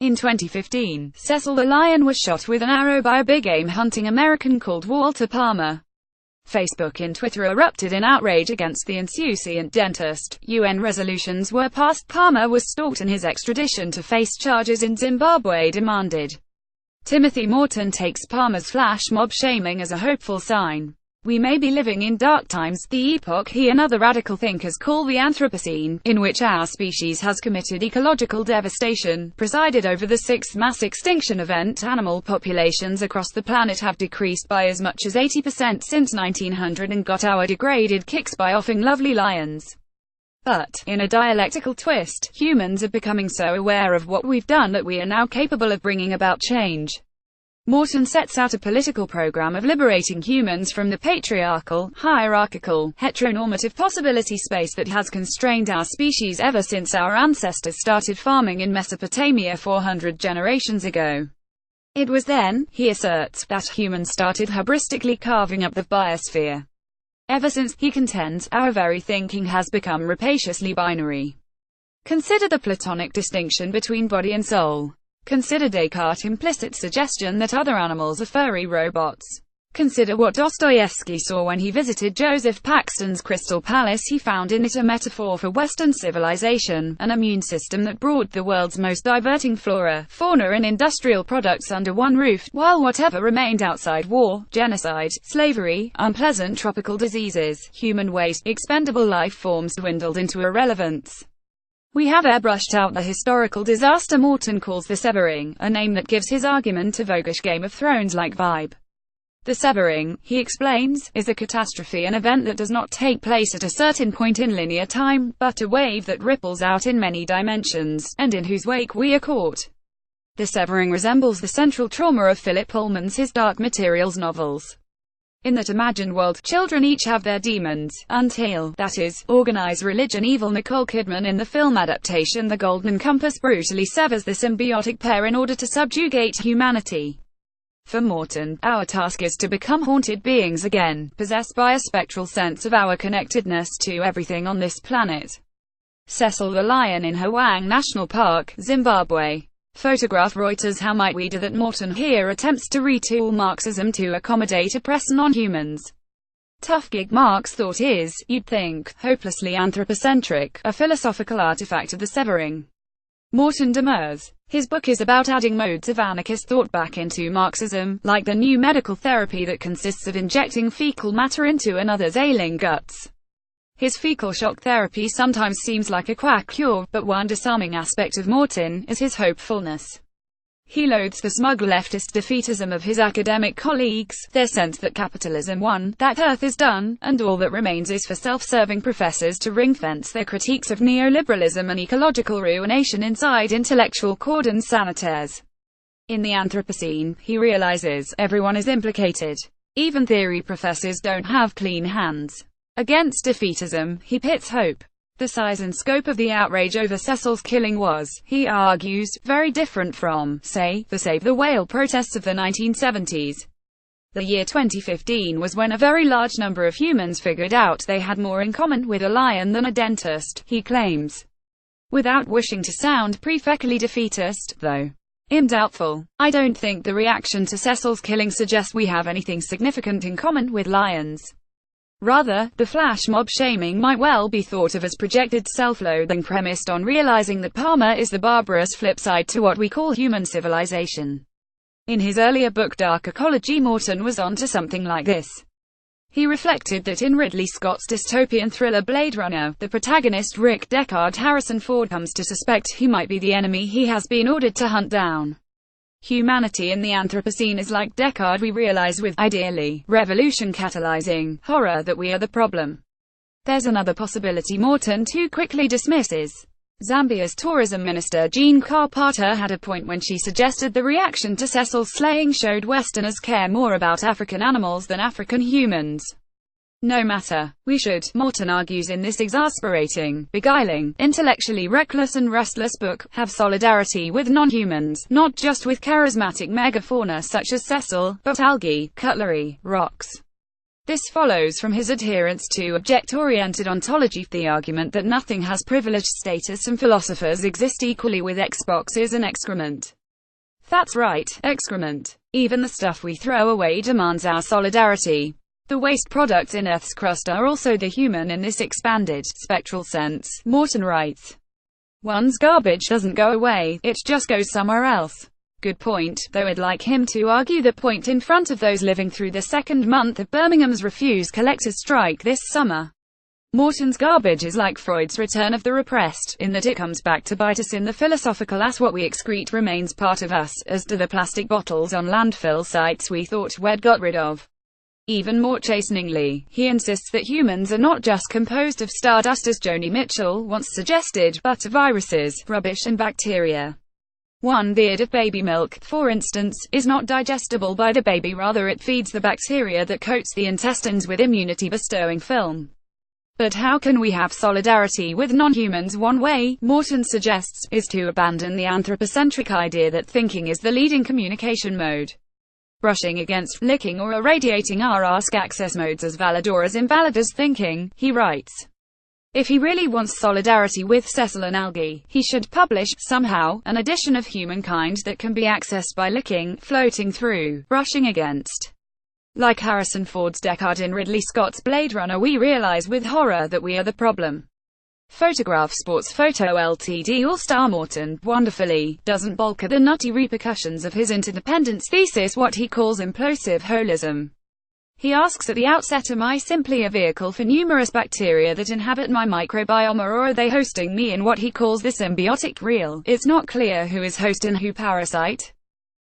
In 2015, Cecil the lion was shot with an arrow by a big-game hunting American called Walter Palmer. Facebook and Twitter erupted in outrage against the insouciant dentist. UN resolutions were passed. Palmer was stalked and his extradition to face charges in Zimbabwe demanded. Timothy Morton takes Palmer's flash mob shaming as a hopeful sign. We may be living in dark times, the epoch he and other radical thinkers call the Anthropocene, in which our species has committed ecological devastation, presided over the sixth mass extinction event. Animal populations across the planet have decreased by as much as 80% since 1900 and got our degraded kicks by offing lovely lions. But, in a dialectical twist, humans are becoming so aware of what we've done that we are now capable of bringing about change. Morton sets out a political program of liberating humans from the patriarchal, hierarchical, heteronormative possibility space that has constrained our species ever since our ancestors started farming in Mesopotamia 400 generations ago. It was then, he asserts, that humans started hubristically carving up the biosphere. Ever since, he contends, our very thinking has become rapaciously binary. Consider the Platonic distinction between body and soul. Consider Descartes' implicit suggestion that other animals are furry robots. Consider what Dostoevsky saw when he visited Joseph Paxton's Crystal Palace. He found in it a metaphor for Western civilization, an immune system that brought the world's most diverting flora, fauna and industrial products under one roof, while whatever remained outside, war, genocide, slavery, unpleasant tropical diseases, human waste, expendable life forms, dwindled into irrelevance. We have airbrushed out the historical disaster Morton calls the severing, a name that gives his argument a voguish Game of Thrones-like vibe. The severing, he explains, is a catastrophe, an event that does not take place at a certain point in linear time, but a wave that ripples out in many dimensions, and in whose wake we are caught. The severing resembles the central trauma of Philip Pullman's His Dark Materials novels. In that imagined world, children each have their demons, until, that is, organized religion. Evil Nicole Kidman in the film adaptation The Golden Compass brutally severs the symbiotic pair in order to subjugate humanity. For Morton, our task is to become haunted beings again, possessed by a spectral sense of our connectedness to everything on this planet. Cecil the lion in Hwang National Park, Zimbabwe. Photograph Reuters. How might we do that? Morton here attempts to retool Marxism to accommodate oppressed non-humans. Tough gig. Marx thought is, you'd think, hopelessly anthropocentric, a philosophical artifact of the severing. Morton demurs. His book is about adding modes of anarchist thought back into Marxism, like the new medical therapy that consists of injecting fecal matter into another's ailing guts. His fecal shock therapy sometimes seems like a quack cure, but one disarming aspect of Morton is his hopefulness. He loathes the smug leftist defeatism of his academic colleagues, their sense that capitalism won, that Earth is done, and all that remains is for self-serving professors to ring-fence their critiques of neoliberalism and ecological ruination inside intellectual cordons sanitaires. In the Anthropocene, he realizes, everyone is implicated. Even theory professors don't have clean hands. Against defeatism, he pits hope. The size and scope of the outrage over Cecil's killing was, he argues, very different from, say, the Save the Whale protests of the 1970s. The year 2015 was when a very large number of humans figured out they had more in common with a lion than a dentist, he claims. Without wishing to sound prefectly defeatist, though, I'm doubtful. I don't think the reaction to Cecil's killing suggests we have anything significant in common with lions. Rather, the flash mob shaming might well be thought of as projected self-loathing premised on realizing that Palmer is the barbarous flip side to what we call human civilization. In his earlier book Dark Ecology, Morton was onto something like this. He reflected that in Ridley Scott's dystopian thriller Blade Runner, the protagonist Rick Deckard Harrison Ford comes to suspect he might be the enemy he has been ordered to hunt down. Humanity in the Anthropocene is like Deckard. We realize with, ideally, revolution catalyzing, horror that we are the problem. There's another possibility Morton too quickly dismisses. Zambia's tourism minister Jean Carpenter had a point when she suggested the reaction to Cecil's slaying showed Westerners care more about African animals than African humans. No matter. We should, Morton argues in this exasperating, beguiling, intellectually reckless and restless book, have solidarity with non-humans, not just with charismatic megafauna such as Cecil, but algae, cutlery, rocks, This follows from his adherence to object-oriented ontology, the argument that nothing has privileged status and philosophers exist equally with Xboxes and excrement. That's right, excrement. Even the stuff we throw away demands our solidarity. The waste products in Earth's crust are also the human in this expanded, spectral sense, Morton writes. One's garbage doesn't go away, it just goes somewhere else. Good point, though I'd like him to argue the point in front of those living through the second month of Birmingham's refuse collectors' strike this summer. Morton's garbage is like Freud's return of the repressed, in that it comes back to bite us in the philosophical ass. What we excrete remains part of us, as do the plastic bottles on landfill sites we thought we'd got rid of. Even more chasteningly, he insists that humans are not just composed of stardust as Joni Mitchell once suggested, but of viruses, rubbish and bacteria. One beard of baby milk, for instance, is not digestible by the baby, rather it feeds the bacteria that coats the intestines with immunity-bestowing film. But how can we have solidarity with non-humans? One way, Morton suggests, is to abandon the anthropocentric idea that thinking is the leading communication mode. Brushing against, licking or irradiating our ask access modes as valid or as invalid as thinking, he writes. If he really wants solidarity with Cecil and algae, he should publish, somehow, an edition of Humankind that can be accessed by licking, floating through, brushing against. Like Harrison Ford's Deckard in Ridley Scott's Blade Runner, we realize with horror that we are the problem. Photograph Sports Photo Ltd. All-Star Morton, wonderfully, doesn't balk at the nutty repercussions of his interdependence thesis, what he calls implosive holism. He asks at the outset, am I simply a vehicle for numerous bacteria that inhabit my microbiome, or are they hosting me in what he calls the symbiotic real? It's not clear who is host and who parasite.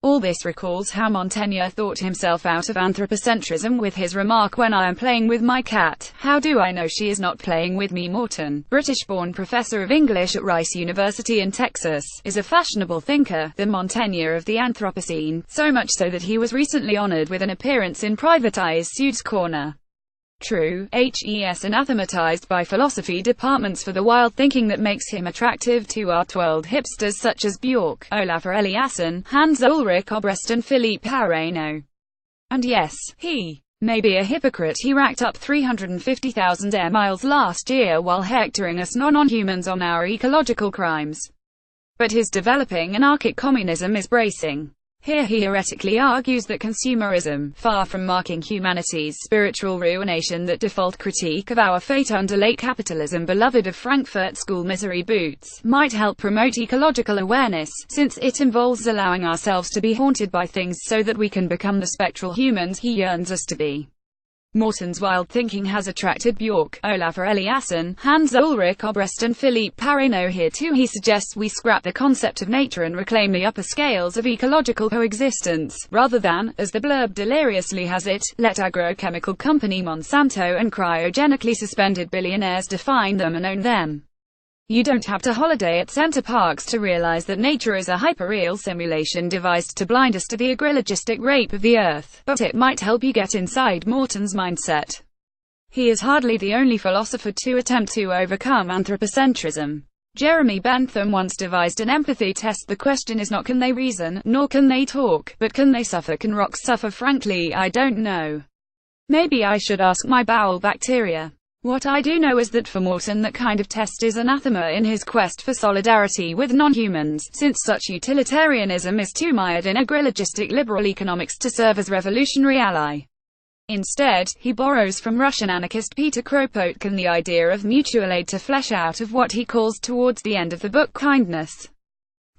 All this recalls how Montaigne thought himself out of anthropocentrism with his remark, when I am playing with my cat, how do I know she is not playing with me? Morton, British-born professor of English at Rice University in Texas, is a fashionable thinker, the Montaigne of the Anthropocene, so much so that he was recently honored with an appearance in Private Eye's Sude's Corner. True, HES anathematized by philosophy departments for the wild thinking that makes him attractive to art world hipsters such as Bjork, Olafur Eliasson, Hans Ulrich Obrist and Philippe Parreno. And yes, he may be a hypocrite. He racked up 350,000 air miles last year while hectoring us non-humans on our ecological crimes. But his developing anarchic communism is bracing. Here he heretically argues that consumerism, far from marking humanity's spiritual ruination, that default critique of our fate under late capitalism beloved of Frankfurt School misery boots, might help promote ecological awareness, since it involves allowing ourselves to be haunted by things so that we can become the spectral humans he yearns us to be. Morton's wild thinking has attracted Bjork, Olafur Eliasson, Hans Ulrich Obrist and Philippe Parreno. Here too he suggests we scrap the concept of nature and reclaim the upper scales of ecological coexistence, rather than, as the blurb deliriously has it, let agrochemical company Monsanto and cryogenically suspended billionaires define them and own them. You don't have to holiday at Center Parks to realize that nature is a hyperreal simulation devised to blind us to the agrilogistic rape of the earth, but it might help you get inside Morton's mindset. He is hardly the only philosopher to attempt to overcome anthropocentrism. Jeremy Bentham once devised an empathy test. The question is not can they reason, nor can they talk, but can they suffer? Can rocks suffer? Frankly, I don't know. Maybe I should ask my bowel bacteria. What I do know is that for Morton that kind of test is anathema in his quest for solidarity with non-humans, since such utilitarianism is too mired in agrilogistic liberal economics to serve as revolutionary ally. Instead, he borrows from Russian anarchist Peter Kropotkin the idea of mutual aid to flesh out of what he calls towards the end of the book kindness.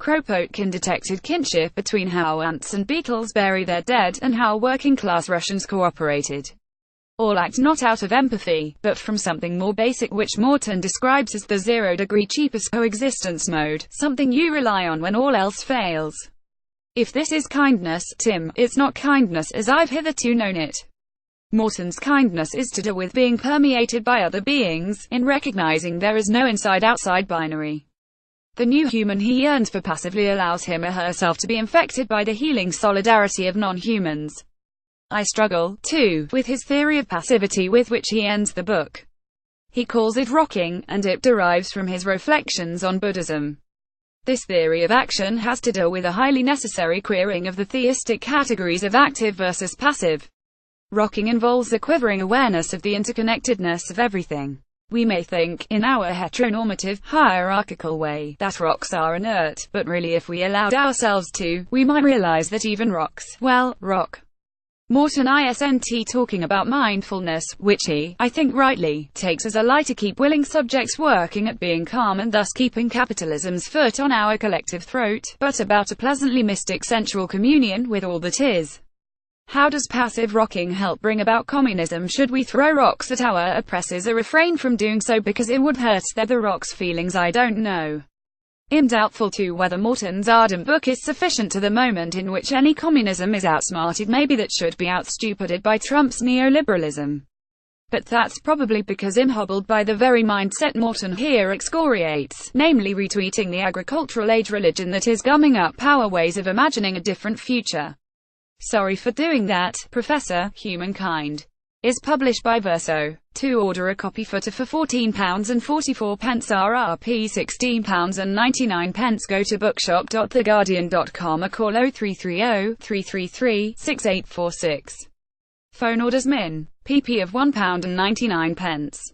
Kropotkin detected kinship between how ants and beetles bury their dead, and how working-class Russians cooperated. All act not out of empathy, but from something more basic, which Morton describes as the zero-degree cheapest coexistence mode, something you rely on when all else fails. If this is kindness, Tim, it's not kindness as I've hitherto known it. Morton's kindness is to do with being permeated by other beings, in recognizing there is no inside-outside binary. The new human he yearns for passively allows him or herself to be infected by the healing solidarity of non-humans. I struggle, too, with his theory of passivity with which he ends the book. He calls it rocking, and it derives from his reflections on Buddhism. This theory of action has to do with a highly necessary queering of the theistic categories of active versus passive. Rocking involves a quivering awareness of the interconnectedness of everything. We may think, in our heteronormative, hierarchical way, that rocks are inert, but really if we allowed ourselves to, we might realize that even rocks, well, rock. Morton isn't talking about mindfulness, which he, I think rightly, takes as a lie to keep willing subjects working at being calm and thus keeping capitalism's foot on our collective throat, but about a pleasantly mystic sensual communion with all that is. How does passive rocking help bring about communism? Should we throw rocks at our oppressors or refrain from doing so because it would hurt the rock's feelings? I don't know. I'm doubtful too whether Morton's ardent book is sufficient to the moment in which any communism is outsmarted. Maybe that should be outstupided by Trump's neoliberalism. But that's probably because I'm hobbled by the very mindset Morton here excoriates, namely retweeting the agricultural age religion that is gumming up our ways of imagining a different future. Sorry for doing that, Professor. Humankind is published by Verso. To order a copy for £14.44 RRP £16.99, go to bookshop.theguardian.com or call 0330 333 6846. Phone orders min. pp of £1.99.